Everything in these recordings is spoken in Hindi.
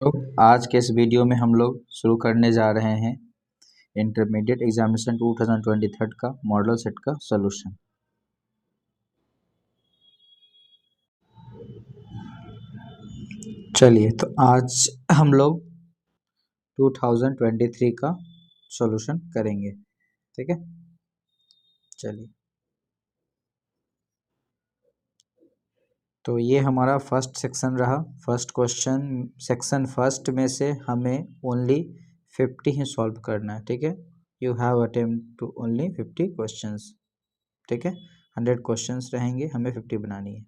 तो आज के इस वीडियो में हम लोग शुरू करने जा रहे हैं इंटरमीडिएट एग्जामिनेशन 2023 का मॉडल सेट का सॉल्यूशन। चलिए, तो आज हम लोग 2023 का सॉल्यूशन करेंगे। ठीक है, चलिए। तो ये हमारा फर्स्ट सेक्शन रहा। फर्स्ट क्वेश्चन सेक्शन फर्स्ट में से हमें ओनली 50 ही सॉल्व करना है। ठीक है, you have attempt to only 50 questions. ठीक है, 100 क्वेश्चंस रहेंगे, हमें 50 बनानी है।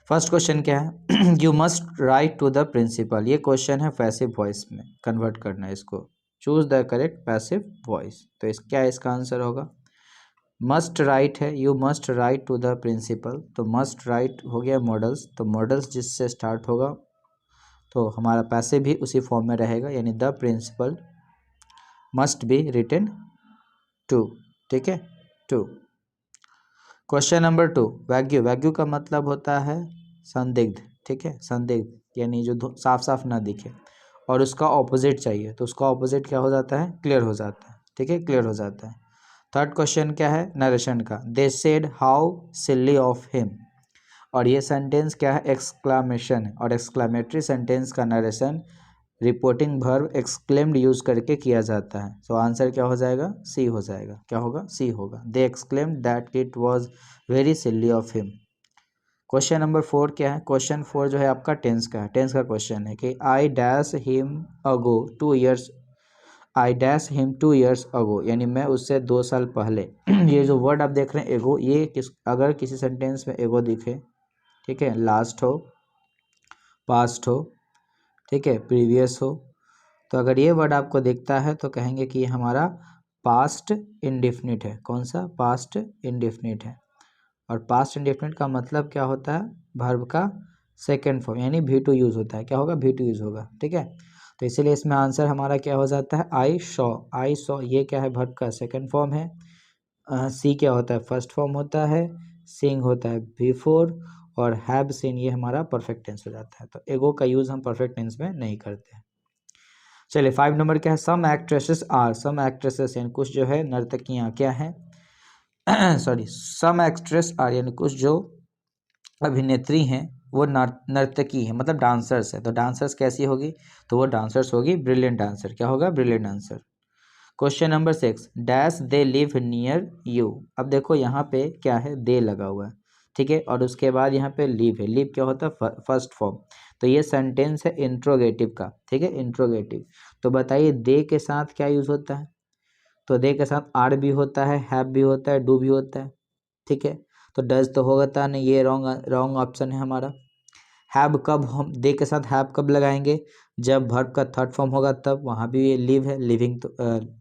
फर्स्ट क्वेश्चन क्या है? You must write to the principal. ये क्वेश्चन है पैसिव वॉइस में कन्वर्ट करना है इसको। Choose the correct passive voice. तो क्या इसका आंसर होगा? मस्ट राइट है, you must write to the principal. तो मस्ट राइट हो गया मॉडल्स। तो मॉडल्स जिससे स्टार्ट होगा तो हमारा पैसिव भी उसी फॉर्म में रहेगा, यानी the principal must be written to. ठीक है, to. Question number 2, vague. Vague का मतलब होता है संदिग्ध। ठीक है, संदिग्ध यानी जो साफ साफ ना दिखे और उसका ऑपोजिट चाहिए, तो उसका ऑपोजिट क्या हो जाता है? क्लियर हो जाता है। ठीक है, क्लियर हो जाता है। थर्ड क्वेश्चन क्या है? नरेशन का। They said how silly of him. और ये सेंटेंस क्या है? एक्सक्लामेशन है, और एक्सक्लामेटरी सेंटेंस का narration reporting verb exclaimed use करके किया जाता है। तो आंसर क्या हो जाएगा? सी हो जाएगा। क्या होगा? सी होगा। They exclaimed that it was very silly of him. Question number 4 क्या है? क्वेश्चन 4 जो है आपका टेंस का है। टेंस का क्वेश्चन है कि I dash him ago 2 years. I dash him 2 years ago, यानी मैं उससे 2 साल पहले। ये जो वर्ड आप देख रहे हैं एगो, ये अगर किसी सेंटेंस में एगो दिखे, ठीक है, लास्ट हो, पास्ट हो, ठीक है, प्रीवियस हो, तो अगर ये वर्ड आपको दिखता है तो कहेंगे कि ये हमारा पास्ट इंडेफिनिट है। कौन सा? पास्ट इंडेफिनिट है। और पास्ट इंडेफिनिट का मतलब क्या होता है? वर्ब का सेकेंड फॉर्म, यानी भी टू यूज होता है। क्या होगा? भी टू यूज होगा। ठीक है, तो इसीलिए इसमें आंसर हमारा क्या हो जाता है? आई शॉ। आई शॉ ये क्या है? वर्ब का सेकेंड फॉर्म है। सी क्या होता है? फर्स्ट फॉर्म होता है। सिंग होता है बिफोर, और हैव सीन ये हमारा परफेक्ट टेंस हो जाता है। तो एगो का यूज हम परफेक्ट टेंस में नहीं करते हैं। चलिए, 5 नंबर क्या है? सम एक्ट्रेसेस आर। सम एक्ट्रेसेस यानी कुछ जो है नर्तकियां क्या हैं? सॉरी, सम एक्ट्रेस आर यानी कुछ जो अभिनेत्री हैं वो नर्तकी है, मतलब डांसर्स है। तो डांसर्स कैसी होगी? तो वो डांसर्स होगी ब्रिलियंट डांसर। क्या होगा? Brilliant dancer. Question number 6, dash they live near you. अब देखो यहाँ पे क्या है? दे लगा हुआ है। ठीक है, और उसके बाद यहाँ पे लिव है। लिव क्या होता है? First form. तो ये सेंटेंस है इंट्रोगेटिव का। ठीक है, इंट्रोगेटिव। तो बताइए दे के साथ क्या यूज होता है? तो दे के साथ आर भी होता है, हैव भी होता है, डू भी होता है। ठीक है, तो डज तो होगा नहीं, ये रॉन्ग रॉन्ग ऑप्शन है हमारा। हैव कब हम दे के साथ हैव कब लगाएंगे? जब वर्ब का थर्ड फॉर्म होगा तब। वहाँ भी ये लिव है, लिविंग तो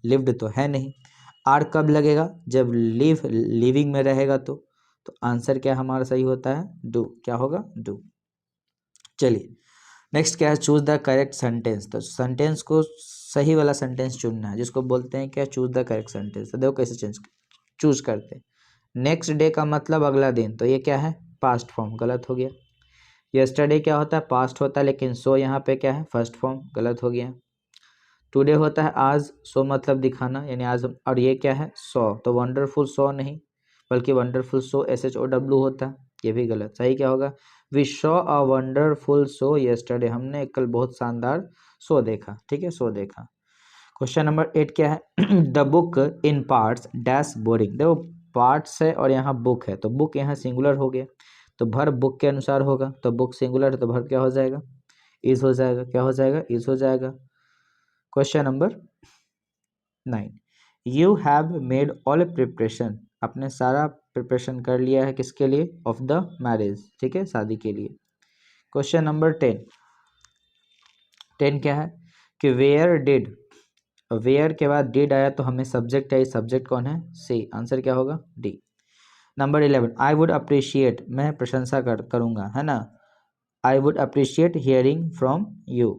लिव्ड तो है नहीं। आर कब लगेगा? जब लिव लिविंग में रहेगा तो आंसर क्या हमारा सही होता है? डू। क्या होगा? डू। चलिए, नेक्स्ट क्या है? Choose the correct sentence. तो सेंटेंस को सही वाला सेंटेंस चुनना है, जिसको बोलते हैं क्या? Choose the correct sentence. तो देखो कैसे चूज करते हैं। नेक्स्ट डे का मतलब अगला दिन, तो ये क्या है? पास्ट फॉर्म, गलत हो गया। यस्टरडे क्या होता है? पास्ट होता है, लेकिन सो यहाँ पे क्या है? फर्स्ट फॉर्म, गलत हो गया। टुडे होता है आज, सो मतलब दिखाना, यानी आज और ये क्या है? सो। तो वंडरफुल सो नहीं, बल्कि वंडरफुल सो SHOW होता है, ये भी गलत। सही क्या होगा? We show a wonderful so yesterday. हमने कल बहुत शानदार सो देखा। ठीक है, सो देखा। क्वेश्चन नंबर 8 क्या है? The book in parts dash boring. देखो पार्ट्स है और यहाँ बुक है, तो बुक यहाँ सिंगुलर हो गया, तो भर बुक के अनुसार होगा। तो बुक सिंगुलर है तो भर क्या हो जाएगा? इज हो जाएगा। क्या हो जाएगा? इज हो जाएगा। Question number 9, you have made all preparation. आपने सारा प्रिपरेशन कर लिया है किसके लिए? Of the marriage. ठीक है, शादी के लिए। क्वेश्चन नंबर 10, 10 क्या है? कि वेयर डिड। वेयर के बाद डिड आया तो हमें सब्जेक्ट चाहिए। सब्जेक्ट कौन है? सी। आंसर क्या होगा? D. Number 11, I would appreciate. मैं प्रशंसा करूंगा, है ना। I would appreciate hearing from you.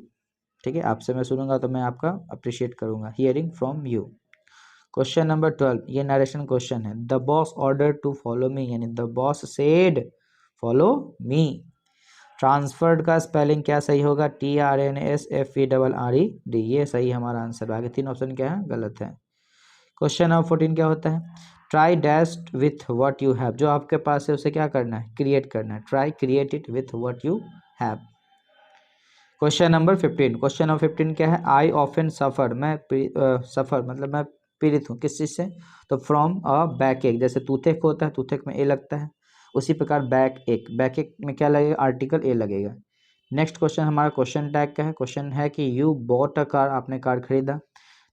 ठीक है, आपसे मैं सुनूंगा तो मैं आपका अप्रिशिएट करूंगा। Hearing from you. Question number 12, ये नरेशन क्वेश्चन है। The boss order to follow me, यानी the boss said follow me. Transferred का स्पेलिंग क्या सही होगा? TRANSFERRED, ये सही हमारा आंसर। आगे 3 ऑप्शन क्या है? गलत है। क्वेश्चन नंबर 14 क्या होता है? Try dash with what you have, जो आपके पास है उसे क्या करना है? क्रिएट करना है। Try create it with what you have. Question number 15, question number 15 क्या है? आई ऑफन सफ़र, मैं सफ़र मतलब मैं पीड़ित हूँ किस चीज़ से? तो फ्रॉम अ बैक एक, जैसे टूथेक होता है, टूथेक में ए लगता है, उसी प्रकार बैक एक, बैक एक में क्या लगेगा? आर्टिकल ए लगेगा। नेक्स्ट क्वेश्चन हमारा क्वेश्चन टैग का है। क्वेश्चन है कि यू बॉट अ कार, आपने कार खरीदा।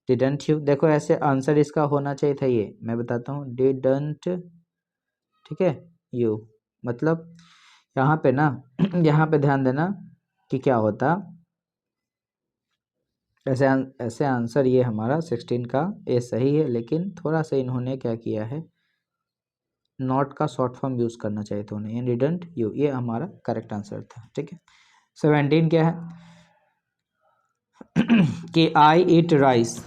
डिडंट यू, देखो ऐसे आंसर इसका होना चाहिए था, ये मैं बताता हूँ, डिडंट, ठीक है, यू, मतलब यहाँ पे ना यहाँ पे ध्यान देना कि क्या होता, ऐसे ऐसे आंसर ये हमारा 16 का ए सही है, लेकिन थोड़ा सा इन्होंने क्या किया है, नॉट का शॉर्ट फॉर्म यूज़ करना चाहिए था उन्हें, डिडंट यू, ये हमारा करेक्ट आंसर था। ठीक है। 17 क्या है कि I eat rice,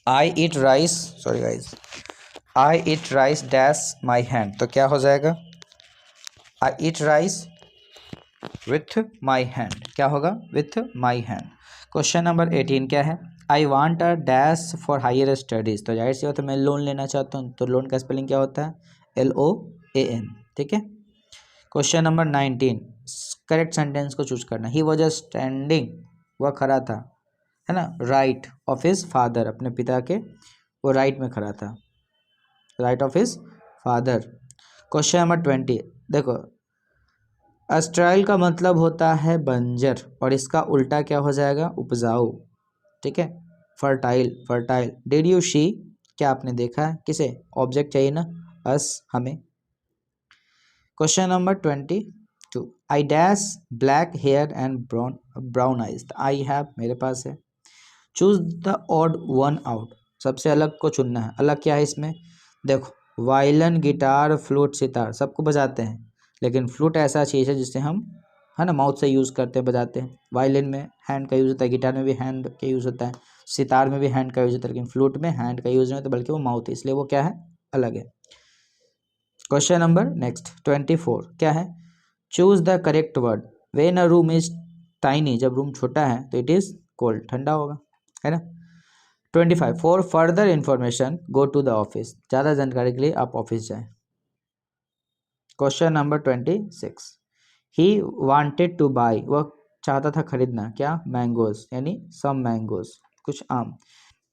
I eat rice, sorry guys, I eat rice dash my hand, तो क्या हो जाएगा? I eat rice with my hand, क्या होगा? With my hand. Question number 18 क्या है? I want a dash for higher studies, तो जाहिर सी बात है मैं लोन लेना चाहता हूँ, तो लोन का स्पेलिंग क्या होता है? LOAN। ठीक है। क्वेश्चन नंबर 19, करेक्ट सेंटेंस को चूज करना। ही वॉज अ स्टैंडिंग, वह खड़ा था, है ना, राइट ऑफ हिज फादर, अपने पिता के वो राइट में खड़ा था, right of his father. Question number 20, देखो अस्ट्राइल का मतलब होता है बंजर, और इसका उल्टा क्या हो जाएगा? उपजाऊ। ठीक है, fertile, fertile. Did you see, क्या आपने देखा है? किसे? ऑब्जेक्ट चाहिए ना, अस, हमें। Question number 22, I dash black hair and brown eyes, I have मेरे पास है। Choose the odd one out, सबसे अलग को चुनना है। अलग क्या है इसमें? देखो वायलिन, गिटार, फ्लूट, सितार सबको बजाते हैं, लेकिन फ्लूट ऐसा चीज़ है जिससे हम, है ना, माउथ से यूज़ करते हैं, बजाते हैं। वायलिन में हैंड का यूज़ होता है, गिटार में भी हैंड का यूज़ होता है, सितार में भी हैंड का यूज़ होता है, लेकिन फ्लूट में हैंड का यूज़ नहीं होता, बल्कि वो माउथ है, इसलिए वो क्या है? अलग है। क्वेश्चन नंबर नेक्स्ट 24 क्या है? Choose the correct word. When a room is tiny, जब रूम छोटा है तो इट इज़ कोल्ड, ठंडा होगा, है ना। 25, for further information go to the office, ज़्यादा जानकारी के लिए आप ऑफिस जाएं। Question number 26, he wanted to buy, वह चाहता था खरीदना, क्या? मैंगोज, यानी सम मैंगोज, कुछ आम।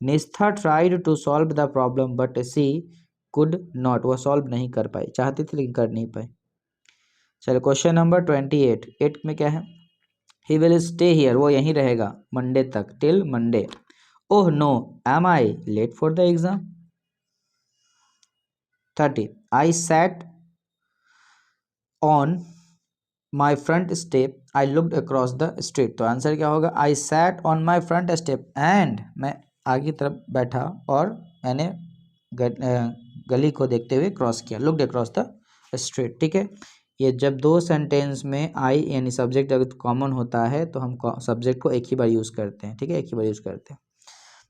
Nistha tried to solve the problem but she could not, वह सॉल्व नहीं कर पाई, चाहती थी लेकिन कर नहीं पाई। चलो क्वेश्चन नंबर 28, 8 में क्या है? ही विल स्टे हियर, वो यहीं रहेगा मंडे तक, till Monday. Oh no, am I late for the exam. 30, I sat on my front step, I looked across the street, तो आंसर क्या होगा? I sat on my front step and, मैं आगे की तरफ बैठा और मैंने गली को देखते हुए क्रॉस किया, लुकड अक्रॉस द स्ट्रीट। ठीक है। ये जब दो सेंटेंस में आई यानी सब्जेक्ट अगर कॉमन होता है तो हम सब्जेक्ट को एक ही बार यूज़ करते हैं। ठीक है, एक ही बार यूज़ करते हैं।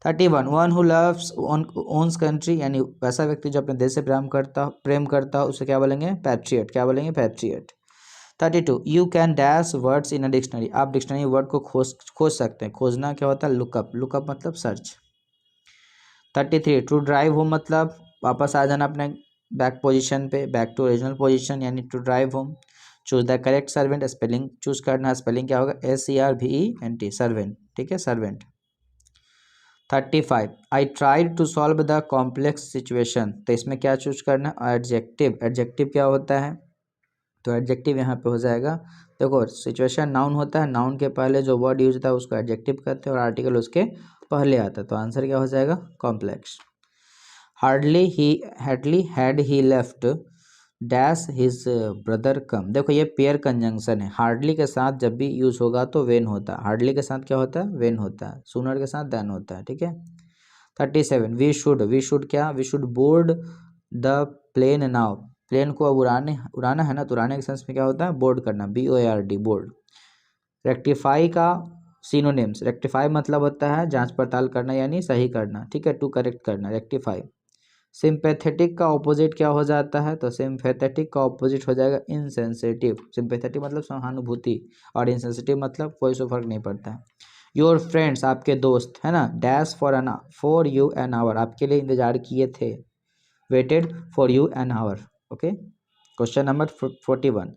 31, one who loves one's country, यानी वैसा व्यक्ति जो अपने देश से प्रेम करता हो उसे क्या बोलेंगे? पैट्रियट, क्या बोलेंगे? Patriot. 32, you can dash words in a dictionary, आप डिक्शनरी वर्ड को खोज सकते हैं। खोजना क्या होता है? लुकअप, लुकअप मतलब सर्च। 33, टू ड्राइव होम मतलब वापस आ जाना अपने बैक पोजीशन पे, बैक टू ओरिजिनल पोजीशन, यानी to drive home. Choose the correct servant, spelling चूज करना, स्पेलिंग क्या होगा? SERVENT, servant. ठीक है, servant. 35, I tried to solve the complex situation, तो इसमें क्या चूज करना? एडजेक्टिव। एडजेक्टिव क्या होता है? तो एडजेक्टिव यहाँ पे हो जाएगा, देखो सिचुएशन नाउन होता है, नाउन के पहले जो वर्ड यूज होता है उसको एडजेक्टिव कहते हैं, और आर्टिकल उसके पहले आता है, तो आंसर क्या हो जाएगा? Complex. Hardly had he left dash his brother come, देखो ये पेयर कंजंक्शन है, हार्डली के साथ जब भी यूज होगा तो वेन होता है, हार्डली के साथ क्या होता है? वेन होता है, सूनर के साथ देन होता है। ठीक है। 37, वी शुड क्या? We should board the plane now, plane को अब उड़ाना है ना, तो उड़ाने के सेंस में क्या होता है? बोर्ड करना, BOARD, बोर्ड। रेक्टिफाई का सिनोनिम्स, रेक्टिफाई मतलब होता है जांच पड़ताल करना यानी सही करना। ठीक है, टू करेक्ट करना, रेक्टिफाई। सिंपैथेटिक का ऑपोजिट क्या हो जाता है? तो सिंपैथेटिक का ऑपोजिट हो जाएगा इनसेंसिटिव। सिंपैथेटिक मतलब सहानुभूति, और इनसेंसिटिव मतलब कोई से फर्क नहीं पड़ता है। योर फ्रेंड्स आपके दोस्त है ना, dash for you an hour, आपके लिए इंतजार किए थे, waited for you an hour. Okay, question number 41,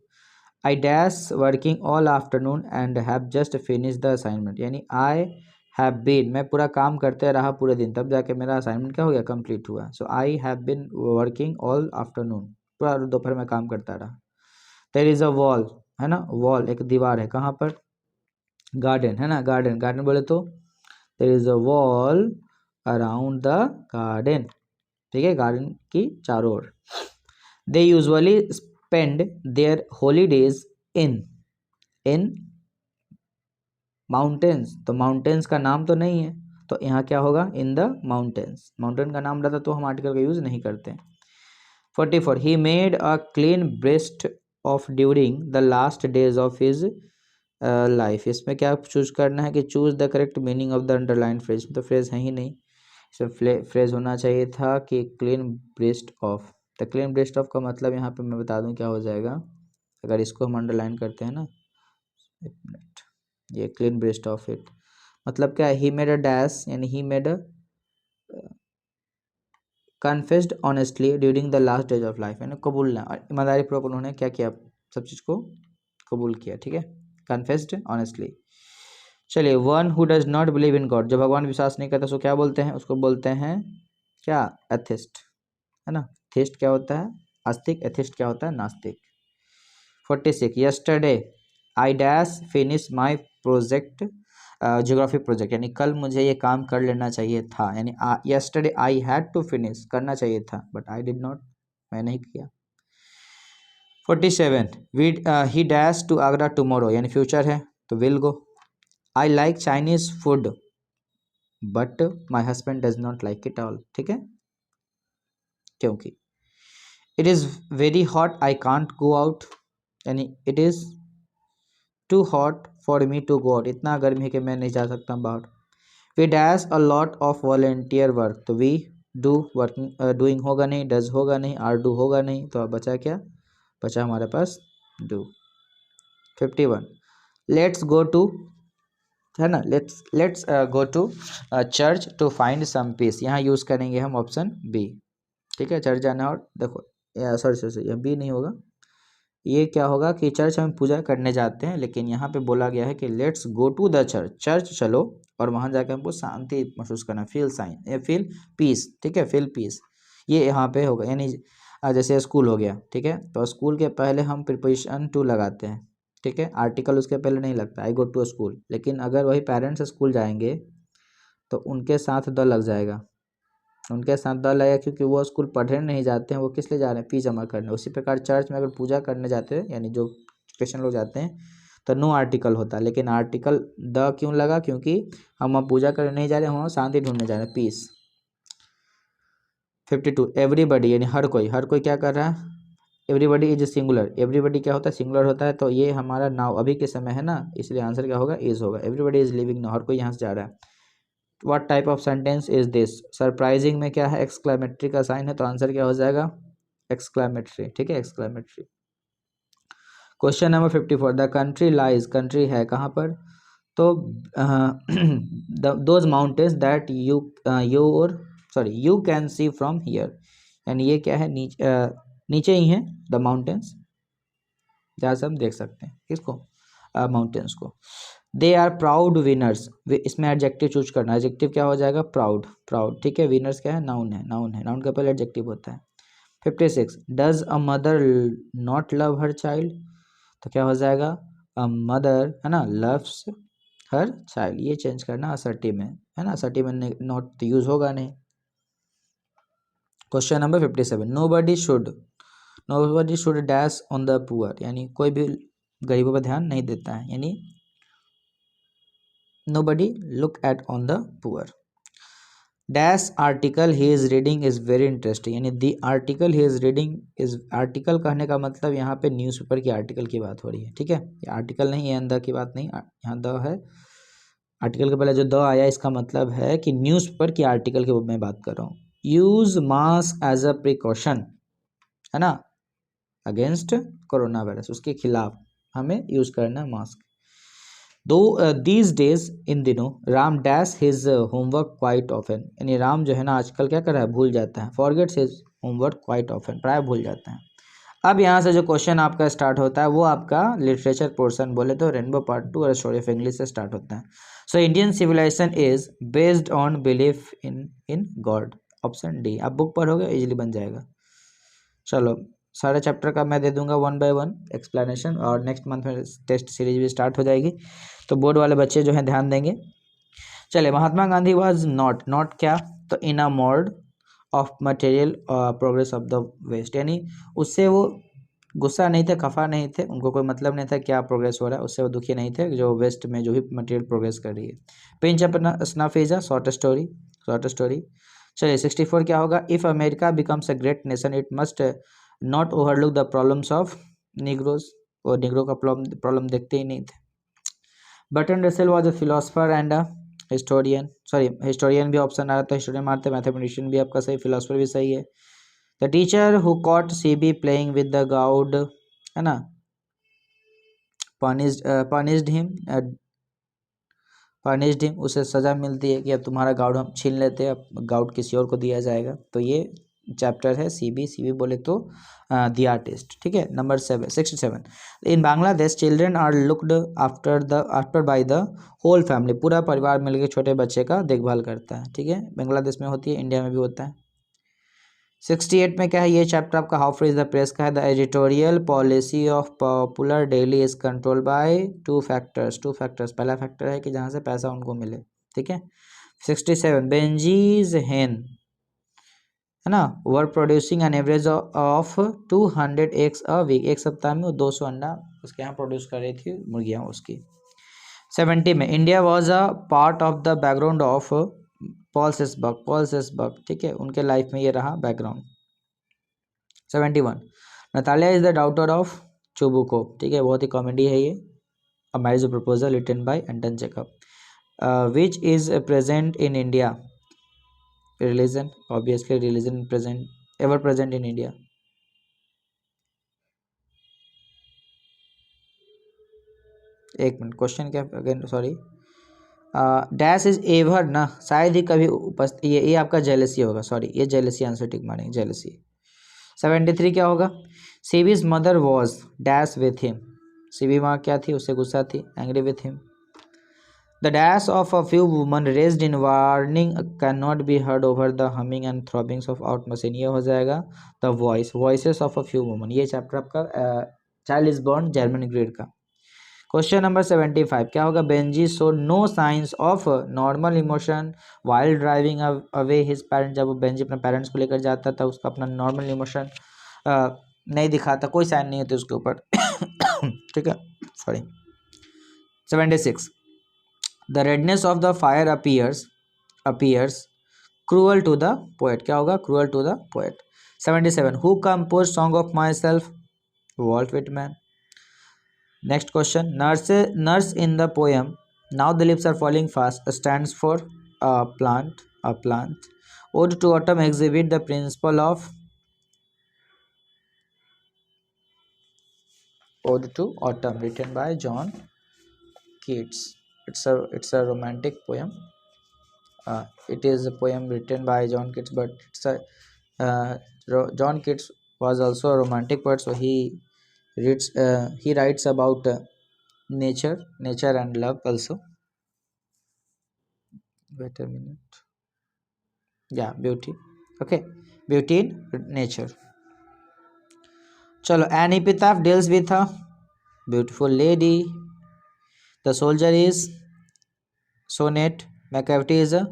I dash working all afternoon and have just finish the assignment, यानी आई हैव बीन, मैं पूरा काम करते रहा पूरे दिन, तब जाके मेरा असाइनमेंट क्या हो गया, कंप्लीट हुआ। So I have been working all afternoon, पूरा दोपहर में काम करता रहा। देयर इज अ वॉल, है ना, वॉल एक दीवार है, कहाँ पर, गार्डन, है ना, गार्डन, गार्डन बोले तो there is a wall around the garden, ठीक है, गार्डन की चारों ओर। They usually spend their holidays in mountains, तो माउंटेन्स का नाम तो नहीं है, तो यहाँ क्या होगा, इन द माउंटेन्स, माउंटेन का नाम रहता तो हम आर्टिकल का यूज नहीं करते। 44, he made a clean breast of during the last days of his life, इसमें क्या चूज करना है कि choose the correct meaning of the underline phrase, तो फ्रेज है ही नहीं, इसमें फ्रेज होना चाहिए था कि clean breast of. The clean breast of का मतलब यहाँ पे मैं बता दूं क्या हो जाएगा, अगर इसको हम अंडरलाइन करते हैं ना, एक मिनट, ये क्लीन ब्रेस्ट ऑफ इट मतलब क्या है, ही मेड अ डैश, यानी he made a confessed honestly during the last days of life, यानी कबूलना, और ईमानदारी पूर्वक उन्होंने क्या किया, सब चीज़ को कबूल किया, ठीक है, कन्फेस्ड ऑनेस्टली। चलिए, one who does not believe in God, जो भगवान विश्वास नहीं करता उसको क्या बोलते हैं, उसको बोलते हैं क्या, एथिस्ट, है ना, थीस्ट क्या होता है, आस्तिक, एथिस्ट क्या होता है, नास्तिक। 46, yesterday I dash finish my project, geography project, यानी कल मुझे ये काम कर लेना चाहिए था, यानी yesterday I had to finish, करना चाहिए था, बट आई डिड नॉट, मैं नहीं किया। 47, he dash to Agra tomorrow, यानी फ्यूचर है तो will go. I like Chinese food but my husband does not like it all, ठीक है, क्योंकि it is very hot I can't go out, यानी it is too hot for me to go out, इतना गर्मी है कि मैं नहीं जा सकता बाहर। We dash a lot of volunteer work, तो वी डू वर्किंग, डूइंग होगा नहीं, डज होगा नहीं, आर डू होगा नहीं, तो अब बचा क्या, बचा हमारे पास डू। 51, लेट्स गो टू, है ना, let's go to church to find some peace, यहाँ यूज़ करेंगे हम ऑप्शन बी, ठीक है, चर्च जाना, और देखो सॉरी ये बी नहीं होगा, ये क्या होगा कि चर्च हम पूजा करने जाते हैं, लेकिन यहाँ पे बोला गया है कि let's go to the church, church चलो और वहाँ जाकर हमको शांति महसूस करना, फील साइन, फील पीस, ठीक है, फील पीस, ये यहाँ पे होगा, यानी जैसे स्कूल हो गया, ठीक है, तो स्कूल के पहले हम प्रीपोजिशन टू लगाते हैं, ठीक है, आर्टिकल उसके पहले नहीं लगता, आई गो टू स्कूल, लेकिन अगर वही पेरेंट्स स्कूल जाएंगे तो उनके साथ द लग जाएगा, उनके साथ द लगेगा, क्योंकि वो स्कूल पढ़ने नहीं जाते हैं, वो किस लिए जा रहे हैं, फी जमा करने। उसी प्रकार चर्च में अगर पूजा करने जाते हैं, यानी जो क्रिश्चियन लोग जाते हैं, तो नो आर्टिकल होता है, लेकिन आर्टिकल द क्यों लगा, क्योंकि हम अब पूजा करने नहीं जा रहे हैं, हम शांति ढूंढने जा रहे हैं, पीस। 52, एवरीबडी, यानी हर कोई क्या कर रहा है, एवरीबडी इज सिंगुलर, एवरीबडी क्या होता है, सिंगुलर होता है, तो ये हमारा नाउ अभी के समय है ना, इसलिए आंसर क्या होगा, इज होगा, एवरीबडी इज लिविंग नाउ, हर कोई यहाँ से जा रहा है। What type of sentence is this, surprising में क्या है, एक्सक्लेमेटरी का साइन है, तो आंसर क्या हो जाएगा, एक्सक्लेमेटरी, ठीक है, exclamatory. Question number 54, the country lies, country है कहाँ पर, तो those mountains that you can see from here, यानी ये क्या है, नीचे ही है द माउंटेन्स, जहाँ से हम देख सकते हैं किसको, माउंटेन्स को। दे आर प्राउड विनर्स, इसमें एडजेक्टिव चूज करना, एडजेक्टिव क्या हो जाएगा, प्राउड, प्राउड, ठीक है, विनर्स क्या है, नाउन है, नाउन है, नाउन का पहले एडजेक्टिव होता है। 56, does a mother not love her child, तो क्या हो जाएगा, अ मदर, है ना, लव्स हर चाइल्ड, ये चेंज करना असर्टिव में, है ना, असर्टिव में नॉट यूज होगा नहीं। Question number 57, nobody should dash on the poor, यानी कोई भी गरीबों पर ध्यान नहीं देता है, यानी nobody look at on the poor। Dash article he is reading is very interesting, यानी the article he is reading is, article कहने का मतलब यहाँ पे न्यूज़पेपर की आर्टिकल की बात हो रही है, ठीक है, ये आर्टिकल नहीं, ये द की बात नहीं, यहाँ द है, आर्टिकल के पहले जो द आया इसका मतलब है कि न्यूज़पेपर की आर्टिकल की मैं बात कर रहा हूँ। Use mask as a precaution, है ना, अगेंस्ट कोरोना वायरस, उसके खिलाफ हमें यूज करना है मास्क। दो दीज डेज, इन दिनों, Ram dash his homework quite often, यानी राम जो है ना आजकल क्या कर रहा है, भूल जाता है, forgets his homework quite often, प्राय भूल जाता है। अब यहाँ से जो क्वेश्चन आपका स्टार्ट होता है वो आपका लिटरेचर पोर्शन, बोले तो रेनबो पार्ट 2 और स्टोरी ऑफ इंग्लिश से स्टार्ट होता है। So Indian civilization is based on belief in God, option D. आप बुक पढ़ोगे इजीली बन जाएगा। चलो, सारे चैप्टर का मैं दे दूंगा 1 बाय 1 एक्सप्लेनेशन, और नेक्स्ट मंथ में टेस्ट सीरीज भी स्टार्ट हो जाएगी, तो बोर्ड वाले बच्चे जो हैं ध्यान देंगे। चले, महात्मा गांधी वाज नॉट क्या, तो in a mode of material progress of the west, यानी उससे वो गुस्सा नहीं थे, खफा नहीं थे, उनको कोई मतलब नहीं था क्या प्रोग्रेस हो रहा है, उससे वो दुखी नहीं थे जो वेस्ट में जो भी मटेरियल प्रोग्रेस कर रही है। पिंच अपना snuff is a short story, short story. चलिए 64 क्या होगा, if America becomes a great nation it must not overlook the problems of Negroes, वो निग्रो का प्रॉब्लम देखते ही नहीं थे। Burton Russell was a philosopher and a historian, sorry historian भी ऑप्शन आ रहा था, हिस्टोरियन मारते, मैथमेटिशियन भी आपका सही, फिलोसफर भी सही है। The teacher who caught CB playing with the gourd, है ना, पनिश्ड हिम, उसे सज़ा मिलती है कि अब तुम्हारा गाउड हम छीन लेते हैं, अब गाउड किसी और को दिया जाएगा। तो ये चैप्टर है सीबी बोले तो द आर्टिस्ट। ठीक है, number 67, in Bangladesh children are looked after by the whole family, पूरा परिवार मिलकर छोटे बच्चे का देखभाल करता है। ठीक है, बांग्लादेश में होती है, इंडिया में भी होता है। 68 में क्या है, ये चैप्टर आपका how free is the press का है। The editorial policy of popular daily is control by two factors, पहला फैक्टर है कि जहाँ से पैसा उनको मिले। ठीक है, 67, बेंजीज हेन, है ना, were producing an average of 200 eggs a week, एक सप्ताह में वो 200 अंडा उसके यहाँ प्रोड्यूस कर रही थी मुर्गियाँ उसकी। 70 में India was a part of the background of Paul Sesberg, ठीक है, उनके लाइफ में ये रहा background. 71, Natalia is the daughter of Chubukov, ठीक है, बहुत ही कॉमेडी है ये। A marriage proposal written by Anton Jacob. Which is present in India, religion, obviously religion present, ever present in India. एक मिनट, क्वेश्चन क्या again, sorry, dash is ever ना, शायद ही कभी उपस्थित, ये आपका जेलसी होगा, सॉरी, ये जेलसी आंसर टिक मारेंगे, जेलसी। 73 क्या होगा, Sibi's mother was dash with him, Sibi माँ क्या थी, उससे गुस्सा थी, angry with him. The dash of a few woman raised in warning can not be heard over the humming and throbbings of out machine, ये हो जाएगा the voices of a few woman, ये चैप्टर आपका child is born German grade का। क्वेश्चन नंबर 75 क्या होगा, Benjy show no science of normal emotion while driving away his parent, जब वो बेंजी अपने पेरेंट्स को लेकर जाता था उसका अपना नॉर्मल इमोशन नहीं दिखाता, कोई साइन नहीं होती उसके ऊपर। ठीक है, sorry. 76, the redness of the fire appears cruel to the poet, क्या होगा, cruel to the poet. 77, who compose song of my self, Walt Whitman. Next question, nurse in the poem now the leaves are falling fast stands for a plant. Ode to autumn exhibit the principle of, Ode to Autumn written by John Keats. It's a romantic poem. It is a poem written by John Keats, but John Keats was also a romantic poet, so he writes about nature and love also. Wait a minute. Yeah, beauty. Okay, beauty in nature. Chalo, an epitaph deals with a beautiful lady. The soldier is sonnet. Macavity is a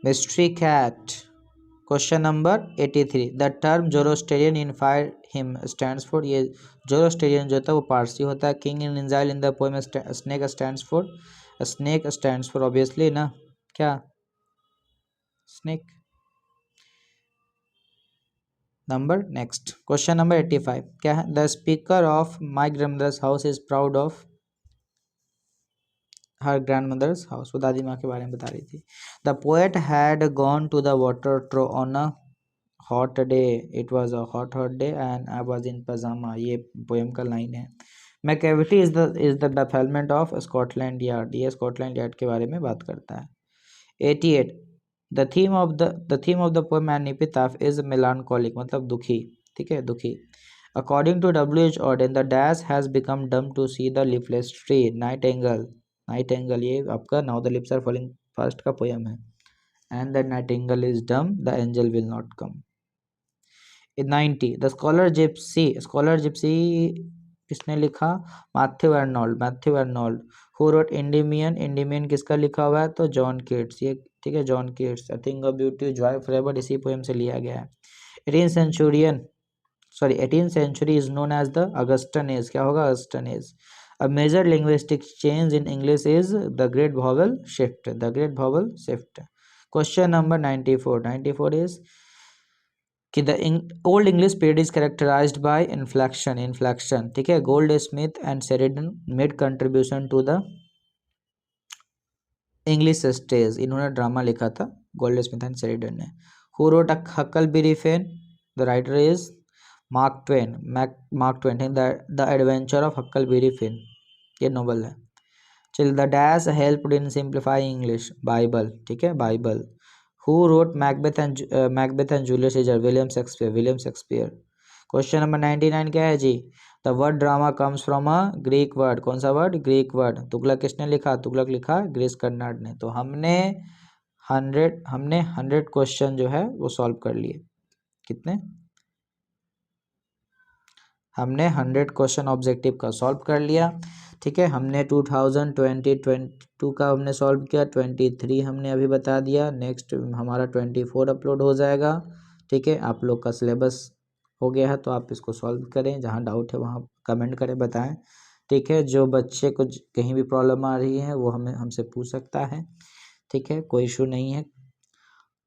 mystery cat. Question number 83, the term Zoroastrian in fire him stands for, ये Zoroastrian जो होता है वो पारसी होता है। King in exile in the poem snake stands for obviously ना, क्या, snake। Number next, question number 85 क्या है, the speaker of my grandmother's house is proud of, her grand mother's house, वो दादी माँ के बारे में बता रही थी। The poet had gone to the water trough on a hot day, it was a hot day and I was in pyjama, ये पोएम का लाइन है। Macavity is the bafflement of Scotland Yard, ये स्कॉटलैंड यार्ड के बारे में बात करता है। 88 the theme of the poem an epitaph is melancholic, मतलब दुखी, ठीक है, दुखी। According to W.H. Auden, the dash has become dumb to see the leafless tree. Nightingale, ये आपका Now the Lips Are Falling Fast का पोयम है। And the nightingale is dumb, the angel will not come. In 90, the scholar gypsy किसने लिखा? Matthew Arnold. Who wrote Endymion किसका लिखा हुआ है? तो जॉन कीट्स, ये ठीक है, John Keats. A Thing of Beauty, Joy Forever इसी पोयम से लिया गया है। 18th century is known as the Augustan Age, क्या होगा? Augustan Age. A major linguistic change in English is the Great Vowel Shift. Question number 94 is कि the old English period is characterized by inflection, ठीक है। Goldsmith and Sheridan made contribution to the English stage, इन्होंने ड्रामा लिखा था गोल्डस्मिथ एंड शेरिडन ने। Who wrote Huckleberry Finn? The writer is Mark Twain, the adventure of Huckleberry Finn, ये नोवेल है। चलिए, the dash helped in simplifying English, Bible, ठीक है, Bible. Who wrote Macbeth and Julius Caesar? William Shakespeare. Question number 99 क्या है जी? The word drama comes from a Greek word, कौन सा वर्ड? Greek word. तुगलक किसने लिखा? तुगलक लिखा ग्रीस कर्नाड ने। तो हमने 100 क्वेश्चन जो है वो सॉल्व कर लिए। कितने? हमने 100 क्वेश्चन ऑब्जेक्टिव का सॉल्व कर लिया, ठीक है। हमने 2022 का हमने सॉल्व किया, 23 हमने अभी बता दिया। नेक्स्ट हमारा 24 अपलोड हो जाएगा, ठीक है। आप लोग का सिलेबस हो गया है, तो आप इसको सॉल्व करें, जहाँ डाउट है वहाँ कमेंट करें, बताएं, ठीक है। जो बच्चे को कहीं भी प्रॉब्लम आ रही है वो हमसे पूछ सकता है, ठीक है, कोई इशू नहीं है।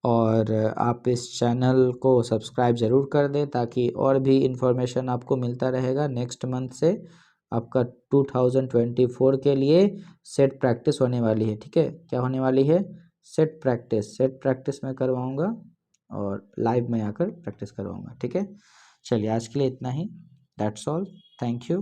और आप इस चैनल को सब्सक्राइब ज़रूर कर दें, ताकि और भी इन्फॉर्मेशन आपको मिलता रहेगा। नेक्स्ट मंथ से आपका 2024 के लिए सेट प्रैक्टिस होने वाली है, ठीक है। क्या होने वाली है? सेट प्रैक्टिस मैं करवाऊँगा और लाइव में आकर प्रैक्टिस करवाऊँगा, ठीक है। चलिए, आज के लिए इतना ही। That's all, thank you.